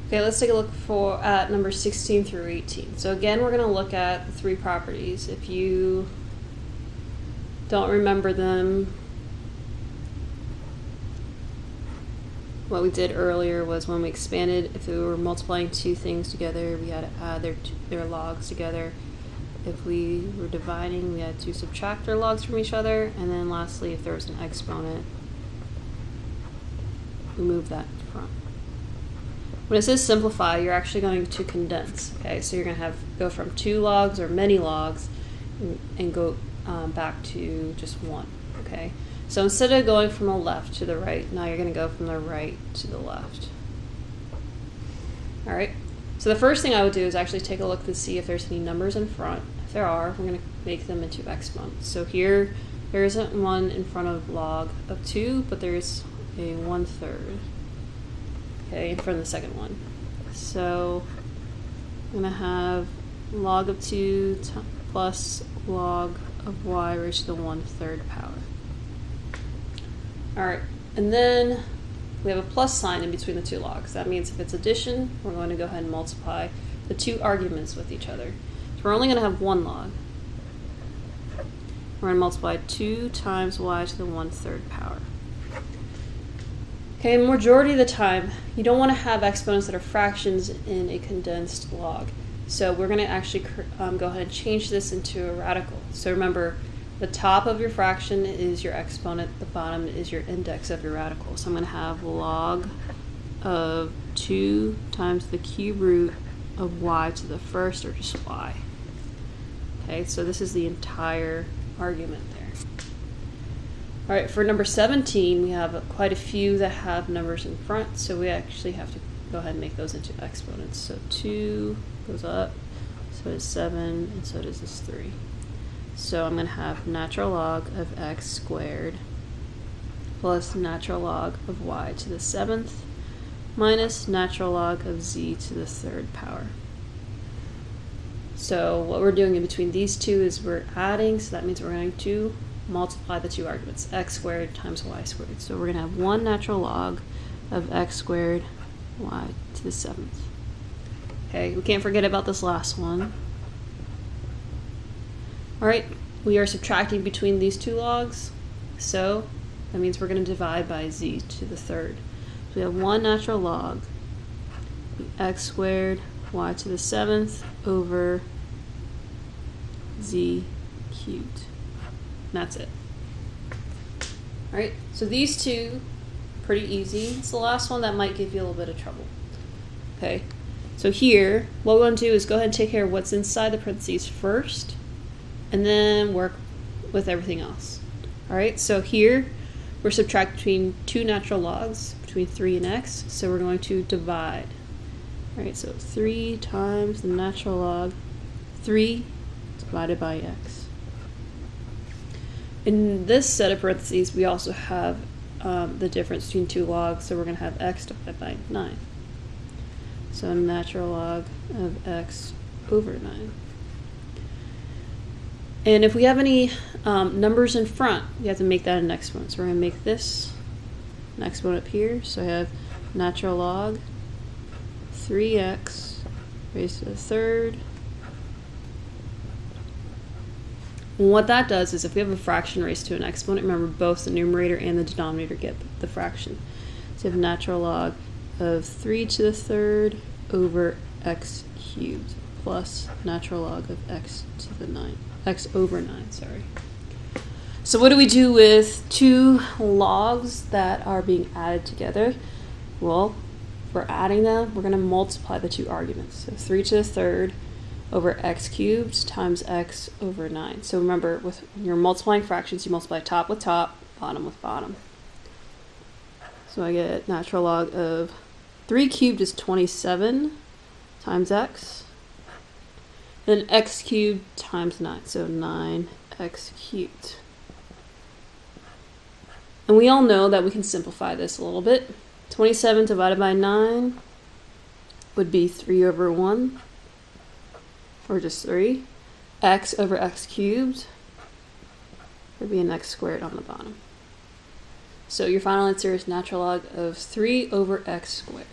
Okay, let's take a look at numbers 16 through 18. So again, we're going to look at the three properties. If you don't remember them, what we did earlier was when we expanded, if we were multiplying two things together, we had to add their logs together. If we were dividing, we had to subtract their logs from each other. And then lastly, if there was an exponent, we move that in front. When it says simplify, you're actually going to condense. Okay, so you're going to go from 2 logs or many logs and go back to just 1. Okay, so instead of going from the left to the right, now you're going to go from the right to the left. All right, so the first thing I would do is actually take a look to see if there's any numbers in front. If there are, we're going to make them into exponents. So here, there isn't one in front of log of 2, but there's a 1/3. Okay, in front of the second one. So I'm going to have log of 2 plus log of y raised to the 1/3 power. Alright, and then we have a plus sign in between the 2 logs. That means if it's addition, we're going to go ahead and multiply the 2 arguments with each other. So we're only going to have 1 log. We're going to multiply 2 times y to the 1/3 power. Okay, majority of the time, you don't want to have exponents that are fractions in a condensed log. So we're going to actually go ahead and change this into a radical. So remember, the top of your fraction is your exponent, the bottom is your index of your radical. So I'm going to have log of 2 times the cube root of y to the first, or just y. Okay, so this is the entire argument there. All right, for number 17, we have quite a few that have numbers in front, so we actually have to go ahead and make those into exponents. So 2 goes up, so does 7, and so does this 3. So I'm going to have natural log of x squared plus natural log of y to the 7th minus natural log of z to the 3rd power. So what we're doing in between these two is we're adding, so that means we're going to multiply the 2 arguments, x squared times y squared. So we're going to have 1 natural log of x squared y to the 7th. Okay, we can't forget about this last one. All right, we are subtracting between these 2 logs, so that means we're going to divide by z to the 3rd. So we have 1 natural log x squared y to the 7th over z cubed. And that's it. All right, so these 2, pretty easy. It's the last one that might give you a little bit of trouble. Okay, so here, what we want to do is go ahead and take care of what's inside the parentheses first, and then work with everything else. All right, so here, we're subtracting between 2 natural logs, between 3 and x, so we're going to divide. All right, so 3 times the natural log, 3 divided by x. In this set of parentheses, we also have the difference between 2 logs, so we're going to have x divided by 9. So natural log of x over 9. And if we have any numbers in front, we have to make that an exponent. So we're going to make this an exponent up here. So I have natural log 3x raised to the 3rd. And what that does is if we have a fraction raised to an exponent, remember both the numerator and the denominator get the fraction. So you have natural log of 3 to the 3rd over x cubed plus natural log of x to the 9. X over 9, sorry. So what do we do with 2 logs that are being added together? Well, if we're adding them, we're going to multiply the 2 arguments. So 3 to the 3rd over x cubed times x over 9. So remember, when you're multiplying fractions, you multiply top with top, bottom with bottom. So I get natural log of 3 cubed is 27 times x. Then x cubed times 9, so 9x cubed. And we all know that we can simplify this a little bit. 27 divided by 9 would be 3 over 1, or just 3. X over x cubed would be an x squared on the bottom. So your final answer is natural log of 3 over x squared.